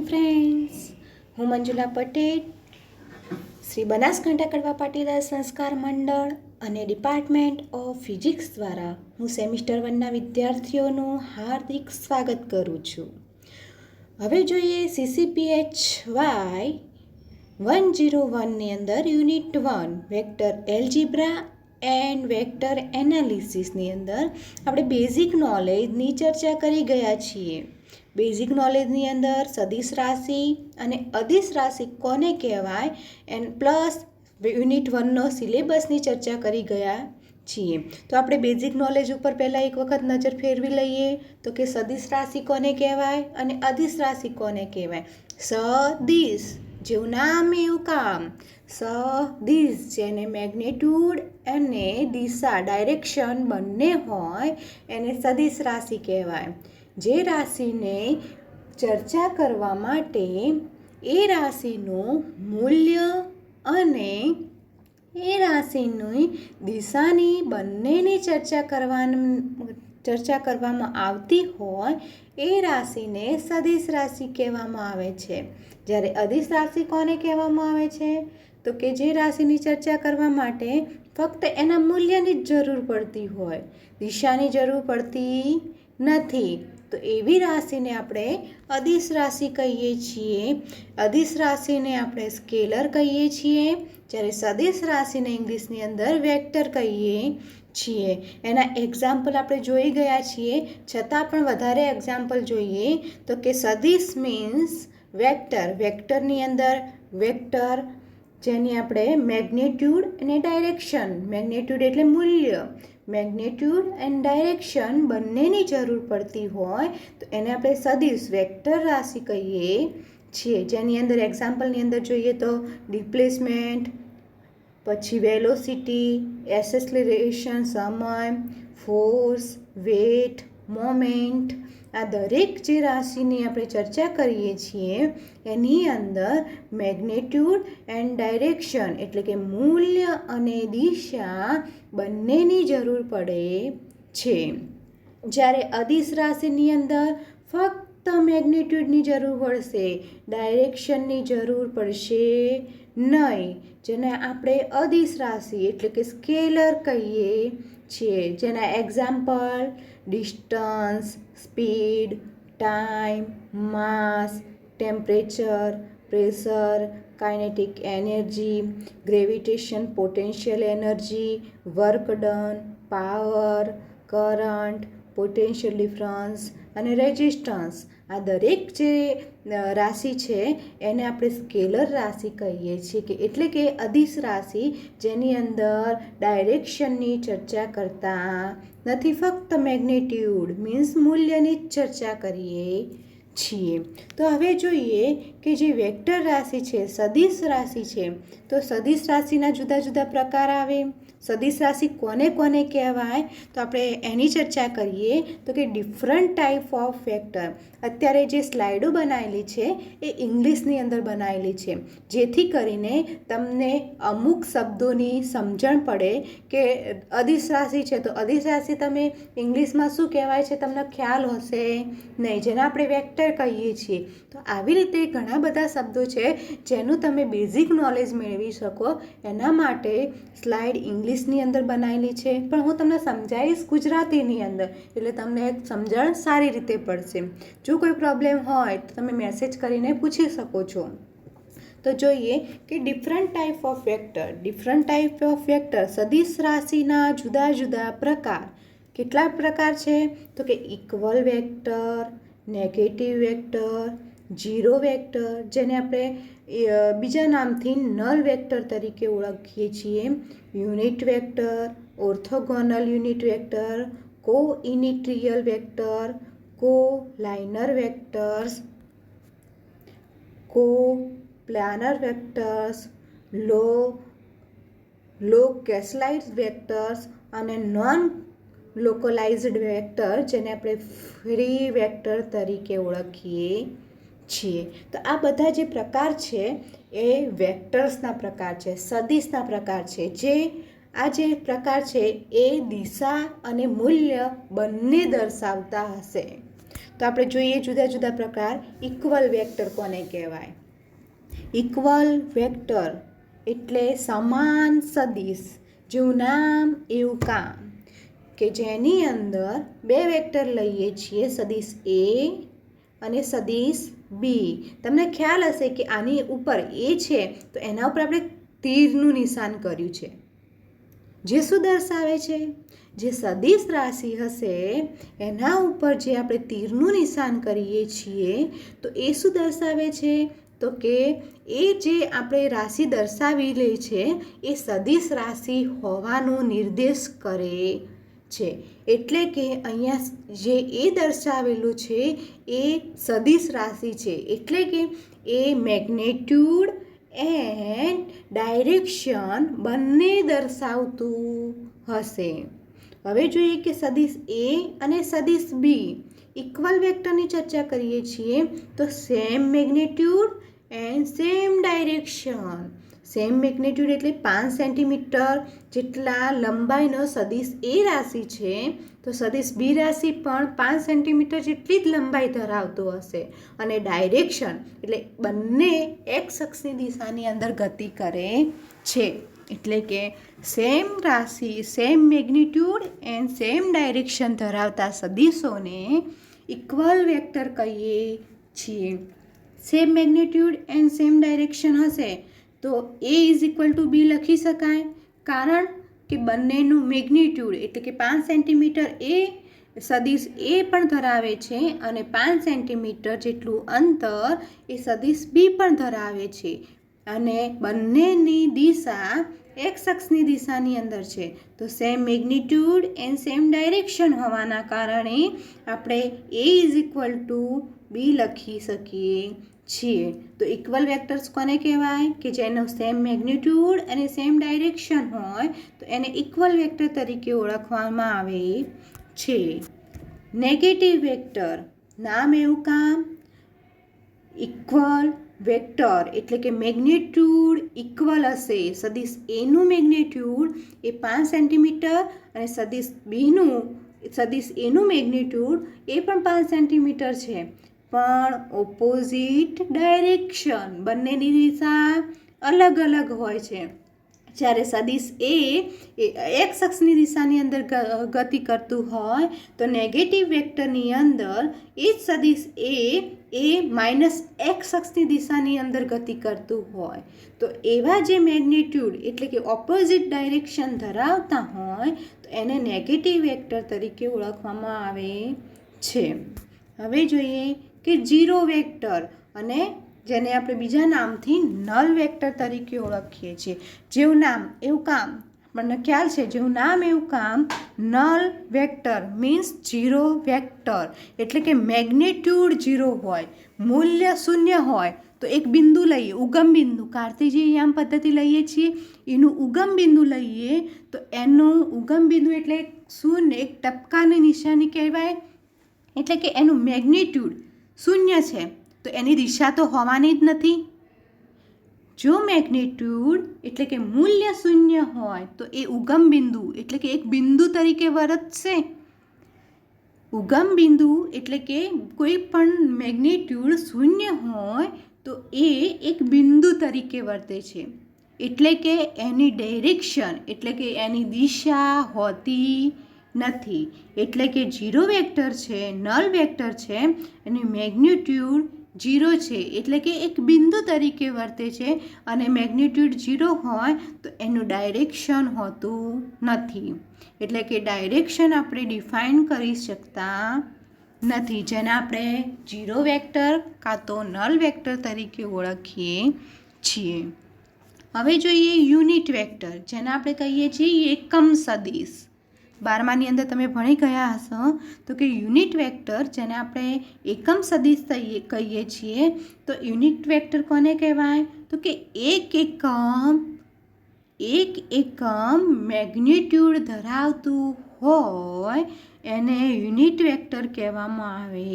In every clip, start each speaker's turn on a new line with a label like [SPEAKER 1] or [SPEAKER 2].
[SPEAKER 1] Friends, હું મંજુલા પટેલ, શ્રી બનાસકાંઠા કડવા પાટીદાર સંસ્કાર મંડળ અને ડિપાર્ટમેન્ટ ઓફ ફિઝિક્સ દ્વારા હું સેમિસ્ટર 1ના વિદ્યાર્થીઓનું હાર્દિક સ્વાગત કરું છું. હવે જોઈએ CCPHY 101ની અંદર unit 1 vector algebra and vector એનાલિસિસની અંદર આપણે બેઝિક નોલેજની ચર્ચા કરી ગયા છીએ. બેઝિક નોલેજની અંદર સદિશ રાશિ અને અદિશ રાશિ કોને કહેવાય એન્ડ પ્લસ યુનિટ 1નો સિલેબસની ચર્ચા કરી ગયા છીએ. તો આપણે બેઝિક નોલેજ ઉપર પહેલાં એક વખત નજર ફેરવી લઈએ તો કે સદિશ રાશિ કોને કહેવાય અને અદિશ રાશિ કોને કહેવાય. સદિશ જેવું નામ એવું કામ. સદિશ જેને મેગ્નિટ્યુડ અને દિશા ડાયરેક્શન બંને હોય એને સદિશ રાશિ કહેવાય. જે રાશિને ચર્ચા કરવા માટે એ રાશિનું મૂલ્ય અને એ રાશિની દિશાની બંનેની ચર્ચા કરવામાં આવતી હોય એ રાશિને સદિશ રાશિ કહેવામાં આવે છે. જ્યારે અદિશ રાશિ કોને કહેવામાં આવે છે તો કે જે રાશિની ચર્ચા કરવા માટે ફક્ત એના મૂલ્યની જ જરૂર પડતી હોય, દિશાની જરૂર પડતી નથી, તો એવી રાશિને આપણે અદિશ રાશિ કહીએ છીએ. અદિશ રાશિને આપણે સ્કેલર કહીએ છીએ, જ્યારે સદિશ રાશિને ઇંગ્લિશની અંદર વેક્ટર કહીએ છીએ. એના એક્ઝામ્પલ આપણે જોઈ ગયા છીએ, છતાં પણ વધારે એક્ઝામ્પલ જોઈએ તો કે સદિશ મીન્સ વેક્ટર. વેક્ટરની અંદર વેક્ટર જેની આપણે મેગ્નિટ્યુડ અને ડાયરેક્શન, મેગ્નિટ્યુડ એટલે મૂલ્ય, મેગ્નિટ્યુડ એન્ડ ડાયરેક્શન બંનેની જરૂર પડતી હોય તો એને આપણે સદિશ વેક્ટર રાશિ કહીએ છીએ. જેની અંદર એક્ઝામ્પલની અંદર જોઈએ તો ડિસ્પ્લેસમેન્ટ, પછી વેલોસિટી, એસેસલરેશન સમય, ફોર્સ, વેટ, મોમેન્ટ, આ દરેક જે રાશિની આપણે ચર્ચા કરીએ છીએ એની અંદર મેગ્નિટ્યુડ એન્ડ ડાયરેક્શન એટલે કે મૂલ્ય અને દિશા બંનેની જરૂર પડે છે. જ્યારે અદિશ રાશિની અંદર ફક્ત મેગ્નિટ્યુડની જરૂર પડશે, ડાયરેક્શનની જરૂર પડશે નહીં, જેને આપણે અદિશ રાશિ એટલે કે સ્કેલર કહીએ છીએ. જેના example distance, speed, time, mass, temperature, pressure, kinetic energy, gravitation potential energy, work done, power, current, potential difference અને રેઝિસ્ટન્સ, આ દરેક જે રાશિ છે એને આપણે સ્કેલર રાશિ કહીએ છીએ. કે એટલે કે અદિશ રાશિ જેની અંદર ડાયરેક્શનની ચર્ચા કરતા નથી, ફક્ત મેગ્નિટ્યુડ મીન્સ મૂલ્યની જ ચર્ચા કરીએ છીએ. તો હવે જોઈએ કે જે વેક્ટર રાશિ છે, સદિશ રાશિ છે, તો સદિશ રાશિના જુદા જુદા પ્રકાર આવે. સદિશ રાશિ કોને કોને કહેવાય તો આપણે એની ચર્ચા કરીએ તો કે ડિફરન્ટ ટાઈપ ઓફ વેક્ટર. અત્યારે જે સ્લાઇડો બનાવેલી છે એ ઇંગ્લિશની અંદર બનાવેલી છે, જેથી કરીને તમને અમુક શબ્દોની સમજણ પડે કે અદિશ રાશિ છે તો અદિશ રાશિ તમે ઇંગ્લિશમાં શું કહેવાય છે તમને ખ્યાલ હશે નહીં, જેને આપણે વેક્ટર કહીએ છીએ. તો આવી રીતે ઘણા બધા શબ્દો છે જેનું તમે બેઝિક નોલેજ મેળવી શકો એના માટે સ્લાઇડ ઇંગ્લિશની અંદર બનાવેલી છે, પણ હું તમને સમજાવીશ ગુજરાતીની અંદર એટલે તમને સમજણ સારી રીતે પડશે. જો કોઈ પ્રોબ્લેમ હોય તો તમે મેસેજ કરીને પૂછી શકો છો. તો જોઈએ કે different type of vector. Different type of vector સદિશ રાશિના જુદા જુદા પ્રકાર. કેટલા પ્રકાર છે તો કે equal vector, negative vector, zero vector જેને આપણે બીજા નામથી નલ વેક્ટર તરીકે ઓળખીએ છીએ, unit vector, orthogonal unit vector, coinitial vector, collinear vectors, coplanar vectors, localised vectors અને નોન લોકલાઇઝ્ડ વેક્ટર જેને આપણે ફ્રી વેક્ટર તરીકે ઓળખીએ છીએ. તો આ બધા જે પ્રકાર છે એ વેક્ટર્સના પ્રકાર છે, સદિશના પ્રકાર છે. આ જે પ્રકાર છે એ દિશા અને મૂલ્ય બંને દર્શાવતા હશે. તો આપણે જોઈએ જુદા જુદા પ્રકાર. ઇક્વલ વેક્ટર કોને કહેવાય? ઇક્વલ વેક્ટર એટલે સમાન સદિશ, જેવું નામ એવું કામ, કે જેની અંદર બે વેક્ટર લઈએ છીએ, સદિશ એ અને સદિશ બી. તમને ખ્યાલ હશે કે આની ઉપર એ છે તો એના ઉપર આપણે તીરનું નિશાન કર્યું છે, જે શું દર્શાવે છે? જે સદિશ રાશિ હશે એના ઉપર જે આપણે તીરનું નિશાન કરીએ છીએ તો એ શું દર્શાવે છે? તો કે એ જે આપણે રાશિ દર્શાવી લે છે એ સદિશ રાશિ હોવાનો નિર્દેશ કરે છે. એટલે કે અહીંયા જે એ દર્શાવેલું છે એ સદિશ રાશિ છે, એટલે કે એ મેગ્નેટ્યુડ એન્ડ ડાયરેક્શન બંને દર્શાવતું હશે. હવે જોઈએ કે સદિશ એ અને સદિશ બી ઇક્વલ વેક્ટરની ચર્ચા કરીએ છીએ તો same magnitude and same direction. Same magnitude એટલે 5 સેન્ટીમીટર જેટલા લંબાઈનો સદિશ એ રાશિ છે તો સદિશ બી રાશિ પણ 5 સેન્ટીમીટર જેટલી જ લંબાઈ ધરાવતો હશે. અને ડાયરેક્શન એટલે બંને એક્સ અક્ષની દિશાની અંદર ગતિ કરે છે. એટલે કે સેમ રાશિ, same magnitude and same direction ધરાવતા સદિશોને ઇક્વલ વેક્ટર કહીએ છીએ. Same magnitude and same direction હશે તો A is equal to B લખી શકાય, કારણ કે બંનેનું મેગ્નિટ્યુડ એટલે કે 5 સેન્ટીમીટર એ સદિશ એ પણ ધરાવે છે અને 5 સેન્ટીમીટર જેટલું અંતર એ સદિશ બી પણ ધરાવે છે. અને બંનેની દિશા એક્સ અક્ષની દિશાની અંદર છે તો same magnitude and same direction હોવાના કારણે આપણે A is equal to B લખી શકીએ છીએ. તો ઇક્વલ વેક્ટર્સ કોને કહેવાય? કે જેનો સેમ મેગ્નિટ્યુડ અને સેમ ડાયરેક્શન હોય તો એને ઇક્વલ વેક્ટર તરીકે ઓળખવામાં આવે છે. નેગેટિવ વેક્ટર, નામ એવું કામ. ઇક્વલ વેક્ટર એટલે કે મેગ્નિટ્યુડ ઇક્વલ હશે. સદિશ એનું મેગ્નિટ્યુડ એ 5 સેન્ટીમીટર અને સદિશ એનું મેગ્નિટ્યુડ એ પણ 5 સેન્ટીમીટર છે, પણ ઓપોઝિટ ડાયરેક્શન, બંનેની દિશા અલગ અલગ હોય છે. જ્યારે સદિશ એ એક્સ અક્ષની દિશાની અંદર ગતિ કરતું હોય તો નેગેટિવ વેક્ટરની અંદર એ જ સદિશ એ માઇનસ એક્સ અક્ષની દિશાની અંદર ગતિ કરતું હોય તો એવા જે મેગ્નિટ્યુડ એટલે કે ઓપોઝિટ ડાયરેક્શન ધરાવતા હોય તો એને નેગેટિવ વેક્ટર તરીકે ઓળખવામાં આવે છે. હવે જોઈએ કે ઝીરો વેક્ટર, અને જેને આપણે બીજા નામથી નલ વેક્ટર તરીકે ઓળખીએ છીએ. જેવું નામ એવું કામ, આપણને ખ્યાલ છે, જેવું નામ એવું કામ. Null vector means zero vector એટલે કે મેગ્નિટ્યુડ ઝીરો હોય, મૂલ્ય શૂન્ય હોય તો એક બિંદુ લઈએ, ઉગમ બિંદુ, કાર્ટેશિયન પદ્ધતિ લઈએ છીએ, એનું ઉગમ બિંદુ લઈએ તો એનું ઉગમ બિંદુ એટલે શૂન્ય, એક ટપકાની નિશાની કહેવાય. એટલે કે એનું મેગ્નિટ્યુડ શૂન્ય છે તો એની દિશા તો હોવાની જ નથી. જો મેગ્નિટ્યુડ એટલે કે મૂલ્ય શૂન્ય હોય તો એ ઉગમ બિંદુ એટલે કે એક બિંદુ તરીકે વર્તશે. ઉગમ બિંદુ એટલે કે કોઈ પણ મેગ્નિટ્યુડ શૂન્ય હોય તો એ એક બિંદુ તરીકે વર્તે છે. એટલે કે એની ડાયરેક્શન એટલે કે એની દિશા હોતી નથી. એટલે કે ઝીરો વેક્ટર છે, નલ વેક્ટર છે, એની મેગ્નિટ્યુડ ઝીરો છે એટલે કે એક બિંદુ તરીકે વર્તે છે અને મેગ્નિટ્યુડ ઝીરો હોય તો એનું ડાયરેક્શન હોતું નથી. એટલે કે ડાયરેક્શન આપણે ડિફાઇન કરી શકતા નથી, જેને આપણે ઝીરો વેક્ટર કાં તો નલ વેક્ટર તરીકે ઓળખીએ છીએ. હવે જોઈએ યુનિટ વેક્ટર, જેને આપણે કહીએ છીએ એકમ સદિશ. 12માની અંદર તમે ભણી ગયા હશો તો કે યુનિટ વેક્ટર, જેને આપણે એકમ સદિશ કહીએ છીએ, તો યુનિટ વેક્ટર કોને કહેવાય? તો કે એક એકમ મેગ્નિટ્યુડ ધરાવતું હોય એને યુનિટ વેક્ટર કહેવામાં આવે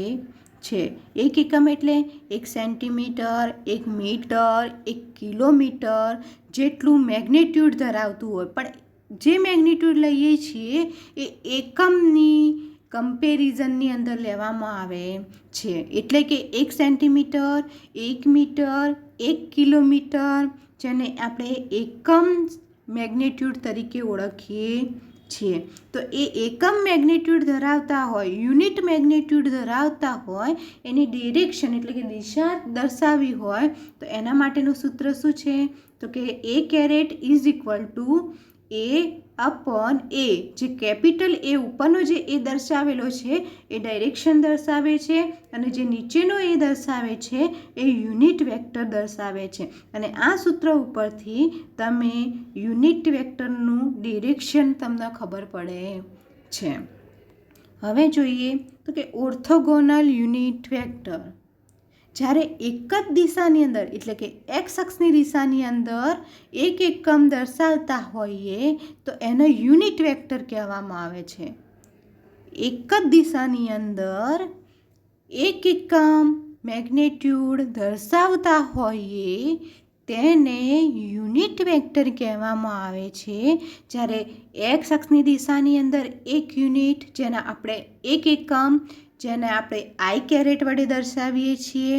[SPEAKER 1] છે. એક એકમ એટલે 1 સેન્ટીમીટર, 1 મીટર, 1 કિલોમીટર જેટલું મેગ્નિટ્યુડ ધરાવતું હોય, પણ જે મેગ્નિટ્યુડ લઈએ છીએ એ એકમની કમ્પેરિઝનની અંદર લેવામાં આવે છે. એટલે કે 1 સેન્ટીમીટર, 1 મીટર, 1 કિલોમીટર, જેને આપણે એકમ મેગ્નિટ્યુડ તરીકે ઓળખીએ છીએ. તો એ એકમ મેગ્નિટ્યુડ ધરાવતા હોય, યુનિટ મેગ્નિટ્યુડ ધરાવતા હોય, એની ડિરેક્શન એટલે કે દિશા દર્શાવવી હોય તો એના માટેનું સૂત્ર શું છે? તો કે A caret is equal to A upon A. જે કેપિટલ એ ઉપરનો જે એ દર્શાવેલો છે એ ડાયરેક્શન દર્શાવે છે, અને જે નીચેનો એ દર્શાવે છે એ યુનિટ વેક્ટર દર્શાવે છે. અને આ સૂત્ર ઉપરથી તમે યુનિટ વેક્ટરનું ડિરેક્શન તમને ખબર પડે છે. હવે જોઈએ તો કે ઓર્થોગોનલ યુનિટ વેક્ટર. જ્યારે એક જ દિશાની અંદર એટલે કે એક્સ અક્ષની દિશાની અંદર એક એકમ દર્શાવતા હોઈએ તો એને યુનિટ વેક્ટર કહેવામાં આવે છે. એક જ દિશાની અંદર એક એકમ મેગ્નિટ્યુડ દર્શાવતા હોઈએ તેને યુનિટ વેક્ટર કહેવામાં આવે છે. જ્યારે એક્સ અક્ષની દિશાની અંદર એક યુનિટ જેના આપણે એક એકમ જેને આપણે આઈ કેરેટ વડે દર્શાવીએ છીએ,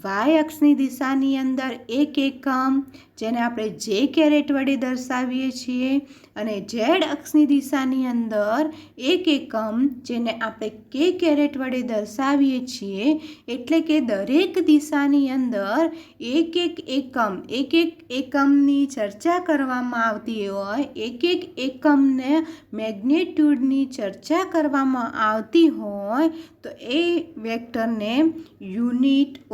[SPEAKER 1] વાય અક્ષની દિશાની અંદર એક એકમ જેને આપણે જે કેરેટ વડે દર્શાવીએ છીએ, અને ઝેડ અક્ષની દિશાની અંદર એક એકમ જેને આપણે કે કેરેટ વડે દર્શાવીએ છીએ. એટલે કે દરેક દિશાની અંદર એક એકમની ચર્ચા કરવામાં આવતી હોય, એક એકમને મેગ્નિટ્યુડની ચર્ચા કરવામાં આવતી હોય તો એ વેક્ટરને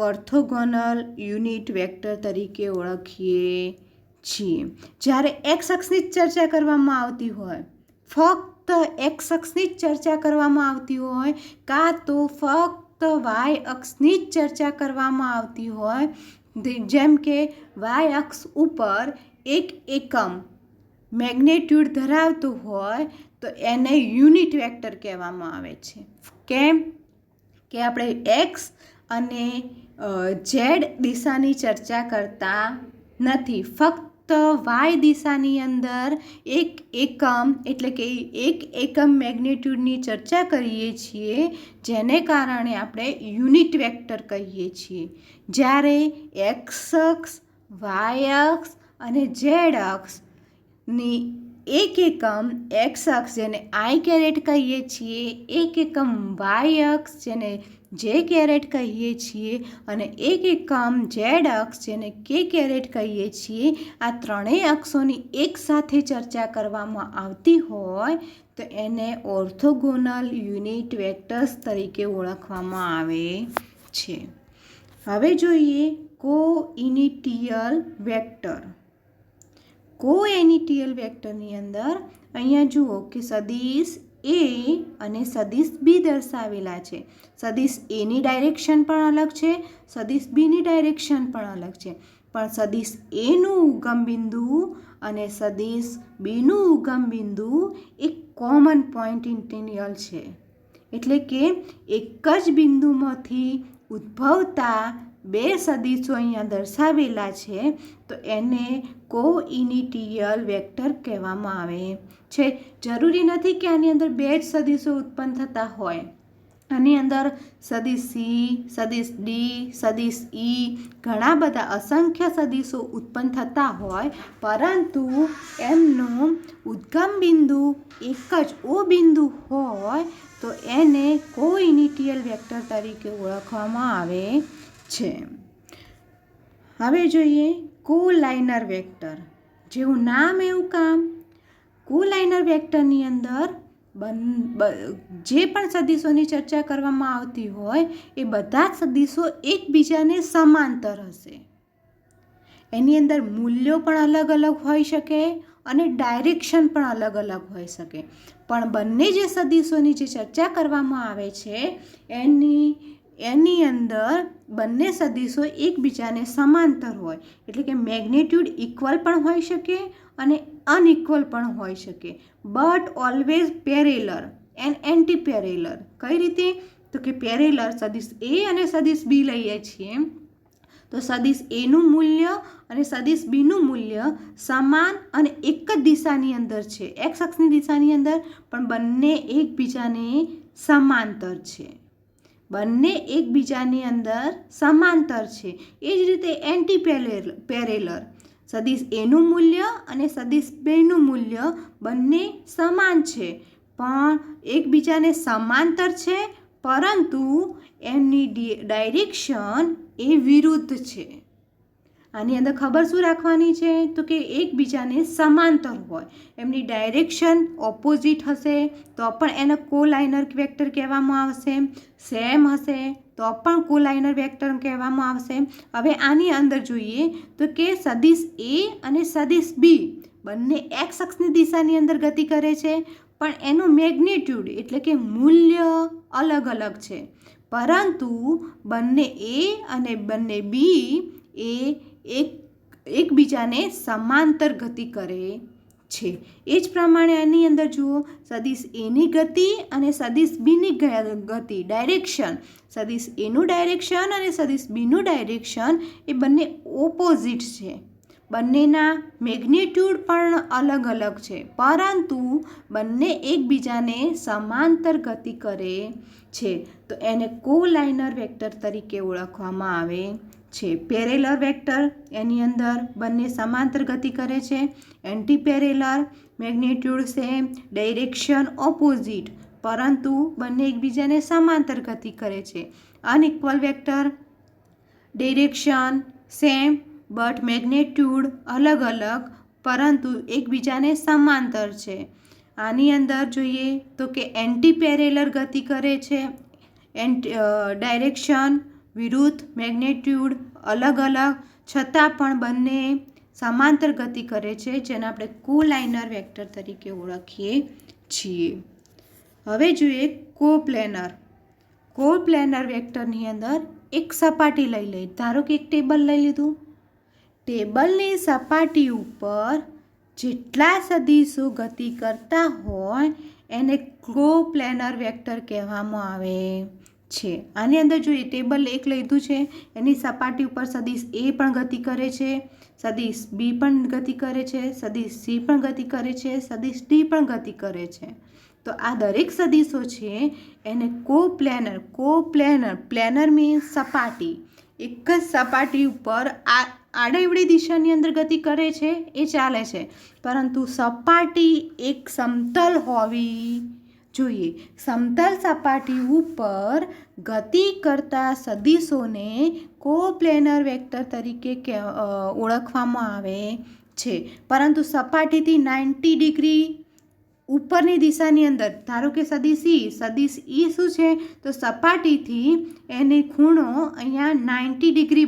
[SPEAKER 1] ઓર્થોગોનલ યુનિટ વેક્ટર તરીકે ઓળખીએ છીએ. જ્યારે એક્સ અક્ષની જ ચર્ચા કરવામાં આવતી હોય, ફક્ત એક્સ અક્ષની જ ચર્ચા કરવામાં આવતી હોય, કાં તો ફક્ત વાય અક્ષની જ ચર્ચા કરવામાં આવતી હોય, જેમ કે વાય અક્ષ ઉપર એક એકમ મેગ્નિટ્યુડ ધરાવતું હોય તો એને યુનિટ વેક્ટર કહેવામાં આવે છે. કેમ કે આપણે એક્સ અને ઝેડ દિશાની ચર્ચા કરતા નથી, ફક્ત વાય દિશાની અંદર એક એકમ એટલે કે એક એકમ મેગ્નિટ્યુડની ચર્ચા કરીએ છીએ, જેને કારણે આપણે યુનિટ વેક્ટર કહીએ છીએ. જ્યારે એક્સ અક્ષ, વાય અક્ષ અને ઝેડ અક્ષની એક એકમ એક્સ અક્ષ જેને આઈ કેરેટ કહીએ છીએ, એક એકમ વાય અક્ષ જેને જે કેરેટ કહીએ છીએ, અને એક એકમ ઝેડ અક્ષ જેને કે કેરેટ કહીએ છીએ, આ ત્રણેય અક્ષોની એકસાથે ચર્ચા કરવામાં આવતી હોય તો એને ઓર્થોગોનલ યુનિટ વેક્ટર્સ તરીકે ઓળખવામાં આવે છે. હવે જોઈએ કોઇનિટિયલ વેક્ટર. કોએનિટિયલ વેક્ટરની અંદર અહીંયા જુઓ કે સદિશ એ અને સદિશ બી દર્શાવેલા છે. સદિશ એની ડાયરેક્શન પણ અલગ છે, સદિશ બીની ડાયરેક્શન પણ અલગ છે, પણ સદિશ એનું ઉગમ બિંદુ અને સદિશ બીનું ઉગમ બિંદુ એક કોમન પોઈન્ટ ઇન્ટિરિયલ છે. એટલે કે એક જ બિંદુમાંથી ઉદ્ભવતા બે સદિશો અહીંયા દર્શાવેલા છે તો એને કોઇનિટિયલ વેક્ટર કહેવામાં આવે છે. જરૂરી નથી કે આની અંદર બે જ સદિશો ઉત્પન્ન થતા હોય. આની અંદર સદિશ સી, સદિશ ડી, સદિશ ઈ, ઘણા બધા અસંખ્ય સદિશો ઉત્પન્ન થતા હોય, પરંતુ એમનું ઉદ્ગમ બિંદુ એક જ ઓ બિંદુ હોય તો એને કોઇનિટિયલ વેક્ટર તરીકે ઓળખવામાં આવે છે. હવે જોઈએ કોલાઇનર વેક્ટર. જેવું નામ એવું કામ. કોલાઇનર વેક્ટરની અંદર જે પણ સદિશોની ચર્ચા કરવામાં આવતી હોય એ બધા જ સદિશો એકબીજાને સમાંતર હશે. એની અંદર મૂલ્યો પણ અલગ અલગ હોઈ શકે અને ડાયરેક્શન પણ અલગ અલગ હોઈ શકે, પણ બંને જે સદિશોની જે ચર્ચા કરવામાં આવે છે એની અંદર બંને સદિશો એકબીજાને સમાંતર હોય. એટલે કે મેગ્નિટ્યુડ ઇક્વલ પણ હોઈ શકે અને અનઇક્વલ પણ હોઈ શકે, but always parallel and anti parallel. કઈ રીતે? તો કે પેરેલર સદિશ એ અને સદિશ બી લઈએ છીએ તો સદિશ એનું મૂલ્ય અને સદિશ બીનું મૂલ્ય સમાન અને એક જ દિશાની અંદર છે, એક્સ અક્ષની દિશાની અંદર, પણ બંને એકબીજાને સમાંતર છે, બંને એકબીજાની અંદર સમાંતર છે. એ જ રીતે એન્ટી પેરેલર, સદિશ એનું મૂલ્ય અને સદિશ બેનું મૂલ્ય બંને સમાન છે પણ એકબીજાને સમાંતર છે, પરંતુ એમની ડાયરેક્શન એ વિરુદ્ધ છે. આની અંદર ખબર શું રાખવાની છે તો કે એકબીજાને સમાંતર હોય, એમની ડાયરેક્શન ઓપોઝિટ હશે તો પણ એને કોલાઇનર વેક્ટર કહેવામાં આવશે, સેમ હશે તો પણ કોલાઇનર વેક્ટર કહેવામાં આવશે. હવે આની અંદર જોઈએ તો કે સદિશ એ અને સદિશ બી બંને એક્સ અક્ષની દિશાની અંદર ગતિ કરે છે, પણ એનું મેગ્નિટ્યુડ એટલે કે મૂલ્ય અલગ અલગ છે, પરંતુ બંને એ અને બંને બી એ એકબીજાને સમાંતર ગતિ કરે છે. એ જ પ્રમાણે આની અંદર જુઓ, સદિશ એની ગતિ અને સદિશ બીની ગતિ ડાયરેક્શન, સદિશ એનું ડાયરેક્શન અને સદિશ બીનું ડાયરેક્શન એ બંને ઓપોઝિટ છે, બંનેના મેગ્નિટ્યુડ પણ અલગ અલગ છે, પરંતુ બંને એકબીજાને સમાંતર ગતિ કરે છે, તો એને કોલાઇનર વેક્ટર તરીકે ઓળખવામાં આવે છે. પેરેલર વેક્ટર એની અંદર બંને સમાંતર ગતિ કરે છે, anti parallel magnitude same, direction opposite, પરંતુ બંને એકબીજાને સમાંતર ગતિ કરે છે. Unequal vector direction same but magnitude અલગ અલગ, પરંતુ એકબીજાને સમાંતર છે. આની અંદર જોઈએ તો કે એન્ટી પેરેલર ગતિ કરે છે, ડાયરેક્શન વિરુદ્ધ, મેગ્નિટ્યુડ અલગ અલગ, છતાં પણ બંને સમાંતર ગતિ કરે છે, જેને આપણે કોલાઇનર વેક્ટર તરીકે ઓળખીએ છીએ. હવે જોઈએ કોપ્લેનર. કોપ્લેનર વેક્ટરની અંદર એક સપાટી લઈ લઈએ, ધારો કે એક ટેબલ લઈ લીધું, ટેબલની સપાટી ઉપર જેટલા સદિશો ગતિ કરતા હોય એને કોપ્લેનર વેક્ટર કહેવામાં આવે છે. આની અંદર જોઈએ, ટેબલ એક લીધું છે, એની સપાટી ઉપર સદિશ એ પણ ગતિ કરે છે, સદિશ બી પણ ગતિ કરે છે, સદિશ સી પણ ગતિ કરે છે, સદિશ ડી પણ ગતિ કરે છે. તો આ દરેક સદિશો છે એને કોપ્લેનર, પ્લેનર મીન્સ સપાટી, એક જ સપાટી ઉપર આડાવડી દિશાની અંદર ગતિ કરે છે એ ચાલે છે, પરંતુ સપાટી એક સમતલ હોવી જોઈએ. સમતલ સપાટી ઉપર ગતિ કરતા સદિશોને કોપ્લેનર વેક્ટર તરીકે ઓળખવામાં આવે છે, પરંતુ સપાટીથી 90 ડિગ્રી ઉપરની દિશાની અંદર, ધારો કે સદિશ ઈ શું છે તો સપાટીથી એની ખૂણો અહીંયા 90 ડિગ્રી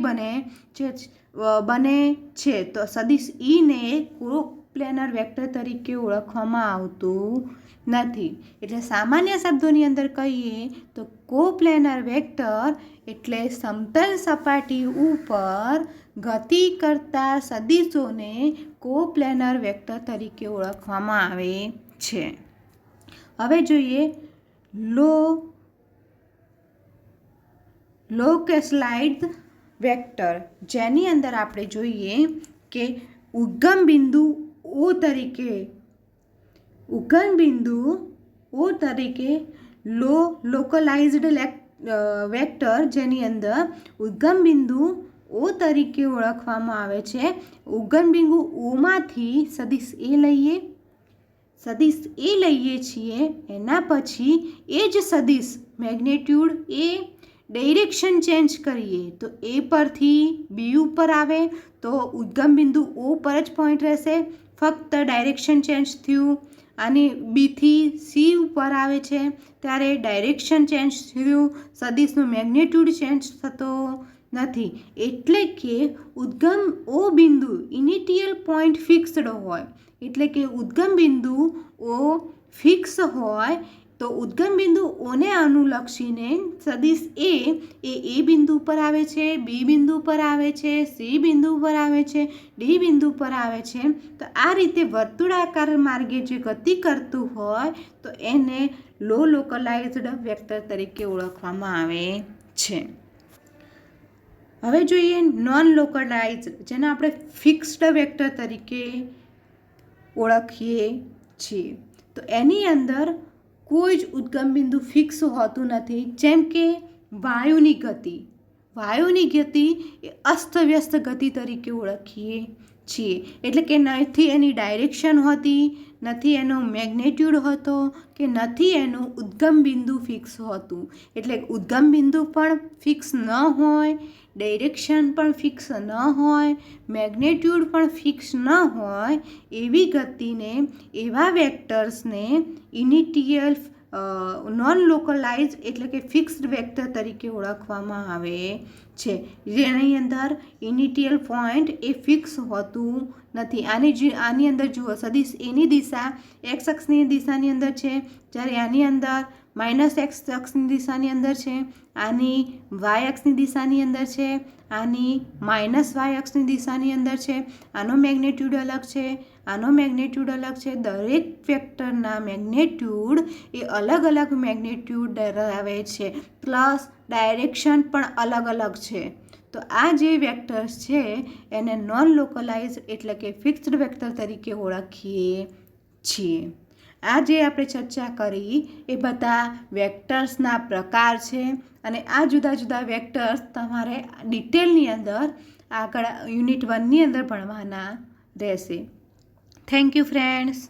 [SPEAKER 1] બને છે, તો સદિશ ઈને કોપ્લેનર વેક્ટર તરીકે ઓળખવામાં આવતું નથી. એટલે સામાન્ય શબ્દોની અંદર કહીએ તો કોપ્લેનર વેક્ટર એટલે સમતલ સપાટી ઉપર ગતિ કરતા સદિશોને કોપ્લેનર વેક્ટર તરીકે ઓળખવામાં આવે છે. હવે જોઈએ લોકેસ્લાઇડ વેક્ટર, જેની અંદર આપણે જોઈએ કે ઉદ્ગમ બિંદુ ઓ તરીકે લોકલાઇઝ્ડ વેક્ટર, જેની અંદર ઉદ્ગમ બિંદુ ઓ તરીકે ઓળખવામાં આવે છે. ઉદ્ગમ બિંદુ ઓમાંથી સદિશ એ લઈએ છીએ, એના પછી એ જ સદિશ મેગ્નિટ્યુડ એ ડાયરેક્શન ચેન્જ કરીએ તો એ પરથી બી ઉપર આવે તો ઉદ્ગમ બિંદુ ઓ પર જ પોઈન્ટ રહેશે, ફક્ત ડાયરેક્શન ચેન્જ થયું. અને બીથી સી ઉપર આવે છે ત્યારે ડાયરેક્શન ચેન્જ થયું, સદિશનું મેગ્નિટ્યુડ ચેન્જ થતો નથી. એટલે કે ઉદ્ગમ ઓ બિંદુ ઇનિશિયલ પોઈન્ટ ફિક્સ્ડ હોય, એટલે કે ઉદ્ગમ બિંદુ ઓ ફિક્સ હોય તો ઉદ્ગમ બિંદુ ઓને અનુલક્ષીને સદિશ એ બિંદુ પર આવે છે, બી બિંદુ પર આવે છે, સી બિંદુ પર આવે છે, ડી બિંદુ પર આવે છે. તો આ રીતે વર્તુળાકાર માર્ગે જે ગતિ કરતું હોય તો એને લોકલાઇઝ્ડ વેક્ટર તરીકે ઓળખવામાં આવે છે. હવે જોઈએ નોન લોકલાઇઝ્ડ, જેને આપણે ફિક્સ્ડ વેક્ટર તરીકે ઓળખીએ છીએ. તો એની અંદર કોઈ જ ઉદ્ગમ બિંદુ ફિક્સ હોતું નથી. જેમ કે વાયુની ગતિ એ અસ્તવ્યસ્ત ગતિ તરીકે ઓળખીએ છીએ. એટલે કે નથી એની ડાયરેક્શન હોતી, નથી એનો મેગ્નેટ્યુડ હોતો, કે નથી એનું ઉદ્ગમ બિંદુ ફિક્સ હોતું. એટલે ઉદ્ગમ બિંદુ પણ ફિક્સ ન હોય, ડાયરેક્શન પણ ફિક્સ ન હોય, મેગ્નેટ્યુડ પણ ફિક્સ ન હોય, એવી ગતિને, એવા વેક્ટર્સને ઇનિટિયલ નોન લોકલાઇઝ એટલે કે ફિક્સ્ડ વેક્ટર તરીકે ઓળખવામાં આવે છે. જેની અંદર ઇનિટિયલ પોઈન્ટ એ ફિક્સ હોતું નથી. આની અંદર જુઓ, સદિશ એની દિશા એક્સ અક્ષની દિશાની અંદર છે, જ્યારે આની અંદર -x અક્ષની દિશાની અંદર છે, આની y અક્ષની દિશાની અંદર છે, આની -y અક્ષની દિશાની અંદર છે. આનો મેગ્નેટ્યુડ અલગ છે, આનો મેગ્નેટ્યુડ અલગ છે. દરેક વેક્ટરના મેગ્નેટ્યુડ એ અલગ અલગ મેગ્નેટ્યુડ ધરાવે છે, પ્લસ ડાયરેક્શન પણ અલગ અલગ છે. તો આ જે વેક્ટર્સ છે એને નોન લોકલાઇઝ એટલે કે ફિક્સ્ડ વેક્ટર તરીકે ઓળખીએ છીએ. આ જે આપણે ચર્ચા કરી એ બધા વેક્ટર્સના પ્રકાર છે, અને આ જુદા જુદા વેક્ટર્સ તમારે ડિટેલની અંદર આગળ યુનિટ 1ની અંદર ભણવાના રહેશે. Thank you friends.